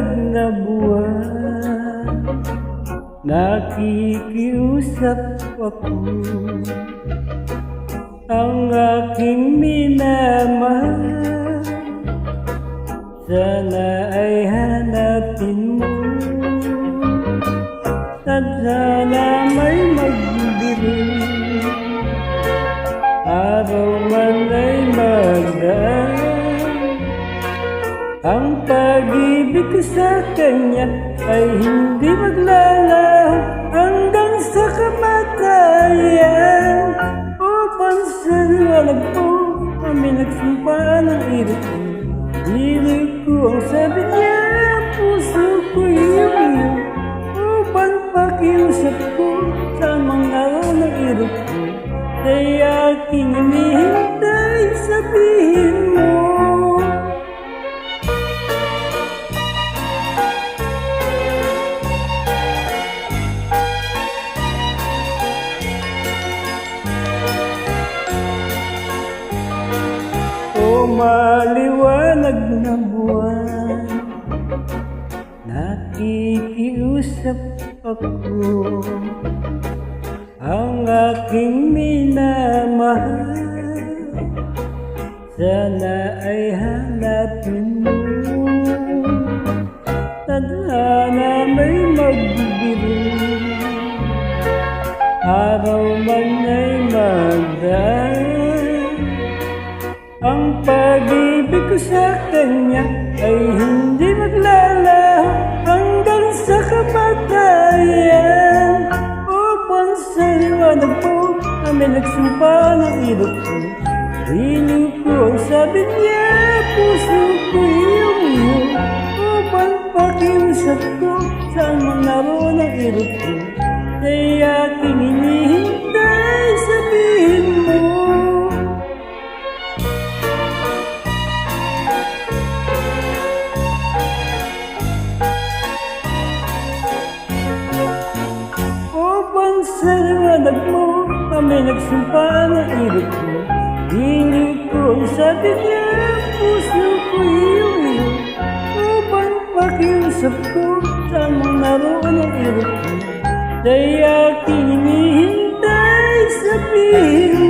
maliwanag na buwan, nakikiusap ako. Ang aking minamahal, sana ay hanapin mo. At sana may magbiro, araw man ay magdaan. Ang pag-ibig ko sa kanya ay hindi maglalaho hanggang sa kamatayan. Upang sa liwanag po kami nagsumpa ng irip ko. Hilig ko ang sabi niya, puso ko iyong iyo. Upang pakiusap ko sa mga araw ng irip ko, ay aking hinihintay, sabihin mo. O maliwanag na buwan, nakikiusap ako. Ang aking minamahal, sana ay hanapin mo. Tadhana may magbibiro, araw man ay magdaan. Ang pag-ibig ko sa kanya ay hindi maglalaho hanggang sa kamatayan. Upang sa liwanag po kami nagsumpa ng irip ko. Hiling ko ang sabi niya, puso ko iyong iyo. Upang pakiusap ko sa mga araw ng irip ko, ay aking hinihintay, sabihin mo. Sa liwanag mo kami nagsumpa ng irip ko. Hiling ko ang sabi niya, puso ko iyong iyo. Upang pakiusap ko sa mga araw ng irip ko, ay aking hinihintay, sabihin